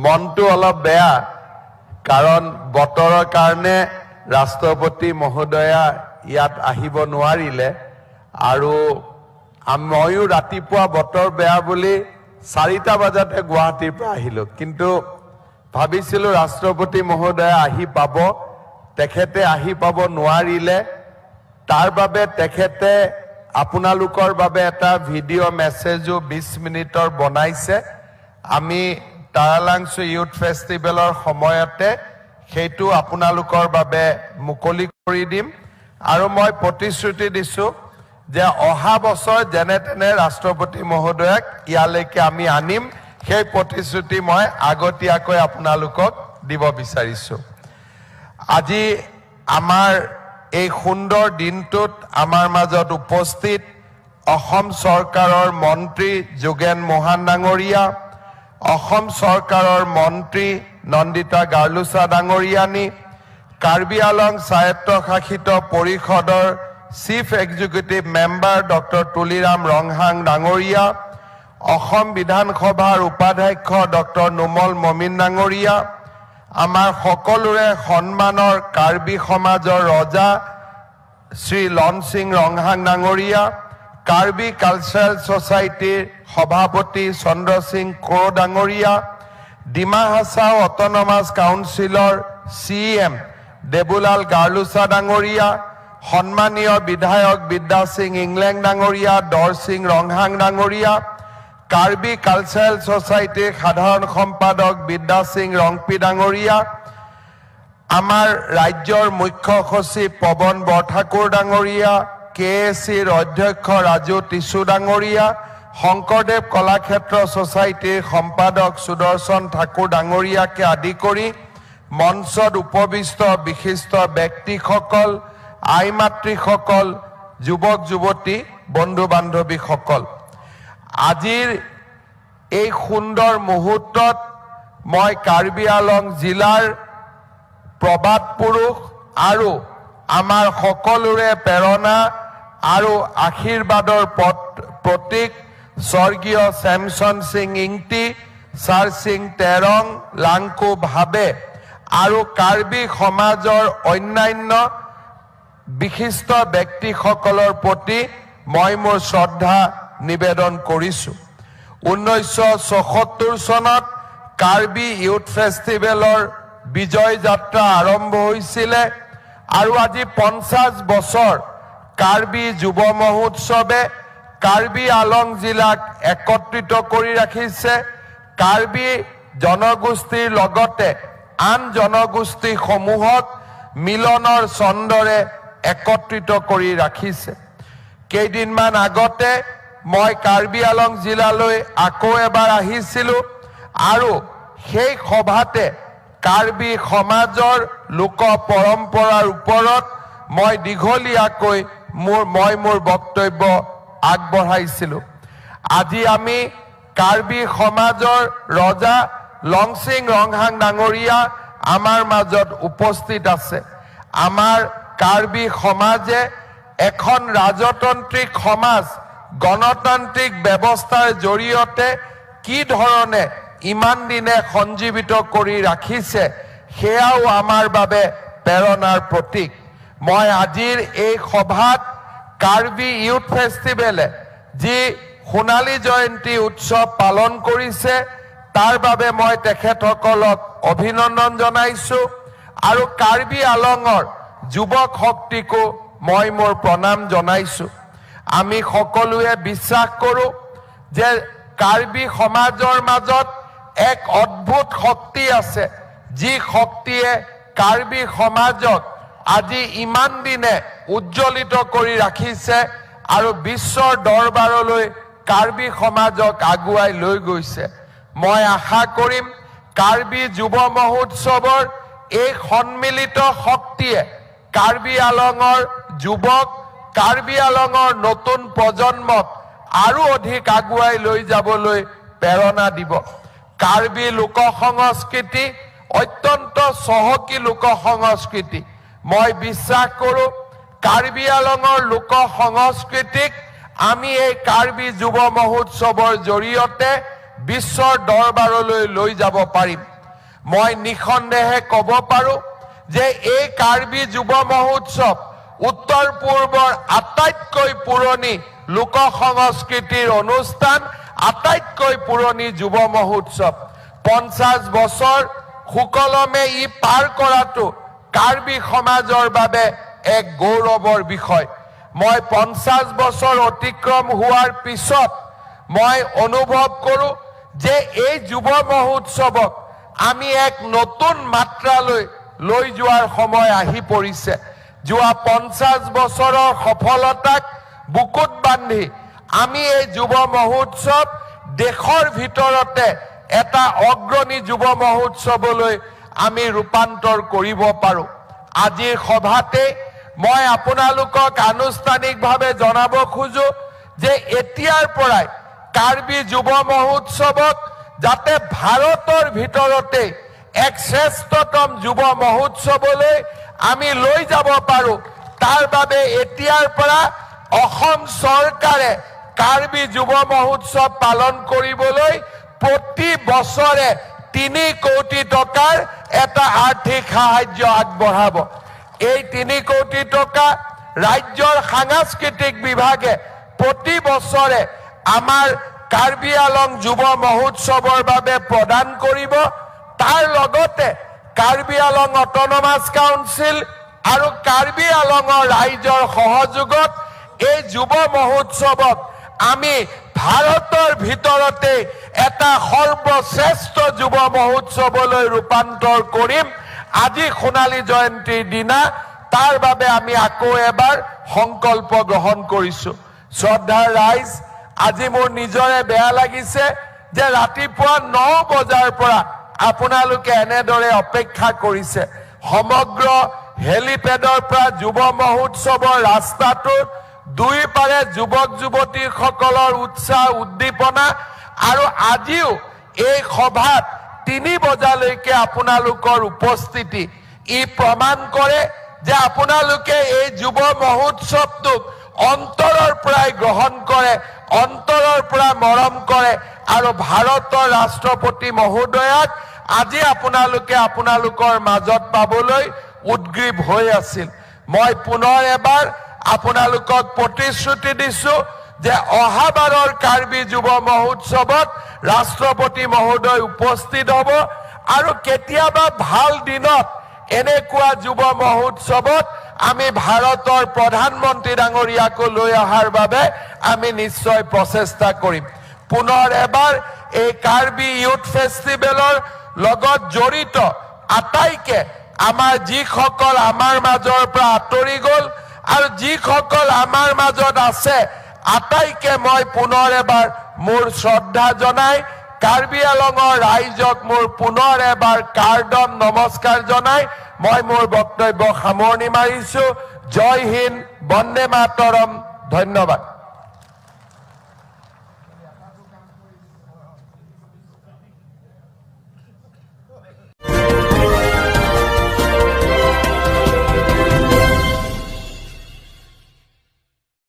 মনটো অলপ বেয়া কাৰণ বতৰৰ কাৰণে ৰাষ্ট্ৰপতি মহোদয়া ইয়াত আহিব নোৱাৰিলে আৰু ময়ো ৰাতিপুৱা বতৰ বেয়া বুলি 4টা বজাতে গুৱাহাটীৰ পৰা আহিলো কিন্তু ভাবিছিলো ৰাষ্ট্ৰপতি মহোদয়া আহি পাব তেখেতে আহি পাব নোৱাৰিলে তাৰ বাবে তেখেতে আপোনালোকৰ বাবে এটা ভিডিঅ' মেছেজো 20 মিনিটৰ বনাইছে আমি তাৰালাংচু ইউথ ফেষ্টিভেলৰ সময়তে সেইটো আপোনালোকৰ বাবে মুকলি কৰি দিম আৰু মই প্ৰতিশ্ৰুতি দিছো যে অহা বছৰ যেনে তেনে ৰাষ্ট্ৰপতি মহোদয়াক ইয়ালৈকে আমি আনিম সেই প্ৰতিশ্ৰুতি মই আগতীয়াকৈ আপোনালোকক দিব বিচাৰিছো আজি আমাৰ এই সুন্দৰ দিনটোত আমাৰ মাজত উপস্থিত অসম চৰকাৰৰ মন্ত্ৰী যোগেন মোহন ডাঙৰীয়া অসম চৰকাৰৰ মন্ত্ৰী নন্দিতা গাৰ্লুচা ডাঙৰীয়ানী কাৰ্বি আলং স্বায়ত্তশাসিত পৰিষদৰ chief executive member doctor Tuliram Ronghang ডাঙৰীয়া অসম বিধানসভাৰ উপাধ্যক্ষ ডক্টৰ নুমল মমিন ডাঙৰীয়া আমাৰ সকলোৰে সন্মানৰ কাৰ্বি সমাজৰ ৰজা শ্ৰী লন সিং ৰংহাং ডাঙৰীয়া কাৰ্বি কালচাৰেল ছ'চাইটিৰ সভাপতি চন্দ্ৰ সিং কোঁৱৰ ডাঙৰীয়া ডিমা হাছাও অট'নমাছ কাউন্সিলৰ CM দেবুলাল গাৰ্লুচা ডাঙৰীয়া সন্মানীয় বিধায়ক বিদ্যা সিং ইংলেং ডাঙৰীয়া দৰ সিং ৰংহাং ডাঙৰীয়া কাৰ্বি কালচাৰেল ছ'চাইটিৰ সাধাৰণ সম্পাদক বিদ্যা সিং ৰংপি ডাঙৰীয়া আমাৰ ৰাজ্যৰ মুখ্য সচিব পৱন বৰঠাকুৰ ডাঙৰীয়া KACৰ অধ্যক্ষ ৰাজু টিছু ডাঙৰীয়া শংকৰদেৱ কলাক্ষেত্ৰ ছ'চাইটিৰ সম্পাদক সুদৰ্শন ঠাকুৰ ডাঙৰীয়াকে আদি কৰি মঞ্চত উপবিষ্ট বিশিষ্ট ব্যক্তিসকল আই মাতৃসকল যুৱক যুৱতী বন্ধু বান্ধৱীসকল আজিৰ এই সুন্দৰ মুহূৰ্তত মই কাৰ্বি আলং জিলাৰ প্ৰবাদ পুৰুষ আৰু আমাৰ সকলোৰে প্ৰেৰণা আৰু আশীৰ্বাদৰ প্ৰতীক স্বৰ্গীয় চেমছন সিং ইংতি চাৰ সিং তেৰং লাংকু ভাবে আৰু কাৰ্বি সমাজৰ অন্যান্য বিশিষ্ট ব্যক্তিসকলৰ প্ৰতি মই মোৰ শ্ৰদ্ধা নিবেদন কৰিছো 1974 চনত কাৰ্বি ইউথ ফেষ্টিভেলৰ বিজয় যাত্ৰা আৰম্ভ হৈছিল আৰু আজি 50 বছৰ কাৰ্বি যুৱ মহোৎসৱে কাৰ্বি আলং জিলাক একত্ৰিত কৰি ৰাখিছে কাৰ্বি জনগোষ্ঠীৰ লগতে আন জনগোষ্ঠীসমূহক মিলনৰ ছন্দৰে একত্ৰিত কৰি ৰাখিছে কেইদিনমান আগতে মই কাৰ্বি আলং জিলালৈ আকৌ এবাৰ আহিছিলো আৰু সেই সভাতে কাৰ্বি সমাজৰ লোক পৰম্পৰাৰ ওপৰত মই দীঘলীয়াকৈ মোৰ বক্তব্য আগবঢ়াইছিলো আজি আমি কাৰ্বি সমাজৰ ৰজা লং সিং ৰংহাং ডাঙৰীয়া আমাৰ মাজত উপস্থিত আছে আমাৰ কাৰ্বি সমাজে এখন ৰাজতান্ত্ৰিক সমাজ গণতান্ত্ৰিক ব্যৱস্থাৰ জৰিয়তে কি ধৰণে ইমান দিনে সঞ্জীৱিত কৰি ৰাখিছে সেয়াও আমাৰ বাবে প্ৰেৰণাৰ প্ৰতীক মই আজিৰ এই সভাত কাৰ্বি ইউথ ফেষ্টিভেলে যি সোণালী জয়ন্তী উৎসৱ পালন কৰিছে তাৰ বাবে মই তেখেতসকলক অভিনন্দন জনাইছো আৰু কাৰ্বি আলঙৰ যুৱক শক্তিকো মই মোৰ প্ৰণাম জনাইছো আমি সকলোৱে বিশ্বাস কৰো যে কাৰ্বি সমাজৰ মাজত এক অদ্ভুত শক্তি আছে যি শক্তিয়ে কাৰ্বি সমাজক আজি ইমান দিনে উজ্জ্বলিত কৰি ৰাখিছে আৰু বিশ্বৰ দৰবাৰলৈ কাৰ্বি সমাজক আগুৱাই লৈ গৈছে মই আশা কৰিম কাৰ্বি যুৱ মহোৎসৱৰ এই সন্মিলিত শক্তিয়ে কাৰ্বি আলঙৰ যুৱক কাৰ্বি আলঙৰ নতুন প্ৰজন্মক আৰু অধিক আগুৱাই লৈ যাবলৈ প্ৰেৰণা দিব কাৰ্বি লোক সংস্কৃতি অত্যন্ত চহকী লোক সংস্কৃতি মই বিশ্বাস কৰো কাৰ্বি আলঙৰ লোক সংস্কৃতিক আমি এই কাৰ্বি যুৱ মহোৎসৱৰ জৰিয়তে বিশ্বৰ দৰবাৰলৈ লৈ যাব পাৰিম। মই নিঃসন্দেহে ক'ব পাৰো যে এই কাৰ্বি যুৱ মহোৎসৱ উত্তৰ পূৰ্বৰ আটাইতকৈ পুৰণি লোক সংস্কৃতিৰ অনুষ্ঠান, আটাইতকৈ পুৰণি যুৱ মহোৎসৱ। 50 বছৰ সুকলমে ই পাৰ কৰাটো কাৰ্বি সমাজৰ বাবে এক গৌৰৱৰ বিষয়। মই 50 বছৰ অতিক্ৰম হোৱাৰ পিছত মই অনুভৱ কৰো যে এই যুৱ মহোৎসৱক আমি এক নতুন মাত্ৰালৈ লৈ যোৱাৰ সময় আহি পৰিছে। যোৱা 50 বছৰৰ সফলতাক বুকুত বান্ধি আমি এই যুৱ মহোৎসৱ দেশৰ ভিতৰতে এটা অগ্ৰণী যুৱ মহোৎসৱলৈ আমি ৰূপান্তৰ কৰিব পাৰো। আজিৰ সভাতে মই আপোনালোকক আনুষ্ঠানিকভাৱে জনাব খোজো যে এতিয়াৰ পৰাই কাৰ্বি যুৱ মহোৎসৱক যাতে ভাৰতৰ ভিতৰতে এক শ্ৰেষ্ঠতম যুৱ মহোৎসৱলৈ আমি লৈ যাব পাৰো, তাৰ বাবে এতিয়াৰ পৰা অসম চৰকাৰে কাৰ্বি যুৱ মহোৎসৱ পালন কৰিবলৈ প্ৰতি বছৰে 3 কোটি টকাৰ এটা আৰ্থিক সাহায্য আগবঢ়াব। এই 3 কোটি টকা ৰাজ্যৰ সাংস্কৃতিক বিভাগে প্ৰতি বছৰে আমাৰ কাৰ্বি আলং যুৱ মহোৎসৱৰ বাবে প্ৰদান কৰিব। তাৰ লগতে কাৰ্বি আলং অট'নমাছ কাউন্সিল আৰু কাৰ্বি আলঙৰ ৰাইজৰ সহযোগত এই যুৱ মহোৎসৱক আমি ভাৰতৰ ভিতৰতে এটা সৰ্বশ্ৰেষ্ঠ যুৱ মহোৎসৱলৈ ৰূপান্তৰ কৰিম। আজি সোণালী জয়ন্তীৰ দিনা তাৰ বাবে আমি আকৌ এবাৰ সংকল্প গ্ৰহণ কৰিছো। শ্ৰদ্ধাৰ ৰাইজ, আজি মোৰ নিজৰে বেয়া লাগিছে যে ৰাতিপুৱা 9 বজাৰ পৰা আপোনালোকে এনেদৰে অপেক্ষা কৰিছে। সমগ্ৰ হেলিপেডৰ পৰা যুৱ মহোৎসৱৰ ৰাস্তাটোত দুইপাৰে যুৱক যুৱতীসকলৰ উৎসাহ উদ্দীপনা আৰু আজিও এই সভাত 3 বজালৈকে আপোনালোকৰ উপস্থিতি ই প্ৰমাণ কৰে যে আপোনালোকে এই যুৱ মহোৎসৱটোক অন্তৰৰ পৰাই গ্ৰহণ কৰে, অন্তৰৰ পৰা মৰম কৰে আৰু ভাৰতৰ ৰাষ্ট্ৰপতি মহোদয়াক আজি আপোনালোকে আপোনালোকৰ মাজত পাবলৈ উদ্গ্ৰীৱ হৈ আছিল। মই পুনৰ এবাৰ আপোনালোকক প্ৰতিশ্ৰুতি দিছো যে অহাবাৰৰ কাৰ্বি যুৱ মহোৎসৱত ৰাষ্ট্ৰপতি মহোদয় উপস্থিত হ'ব আৰু কেতিয়াবা ভাল দিনত এনেকুৱা যুৱ মহোৎসৱত আমি ভাৰতৰ প্ৰধানমন্ত্ৰী ডাঙৰীয়াকো লৈ অহাৰ বাবে আমি নিশ্চয় প্ৰচেষ্টা কৰিম। পুনৰ এবাৰ এই কাৰ্বি ইউথ ফেষ্টিভেলৰ লগত জড়িত আটাইকে আমাৰ যিসকল আমাৰ মাজৰ পৰা আঁতৰি গ'ল আৰু যিসকল আমাৰ মাজত আছে আটাইকে মই পুনৰ এবাৰ মোৰ শ্ৰদ্ধা জনাই কাৰ্বি আলঙৰ ৰাইজক মোৰ পুনৰ এবাৰ কাৰ্ডম নমস্কাৰ জনাই মই মোৰ বক্তব্য সামৰণি মাৰিছো। জয় হিন্দ, বন্দে মাতৰম, ধন্যবাদ।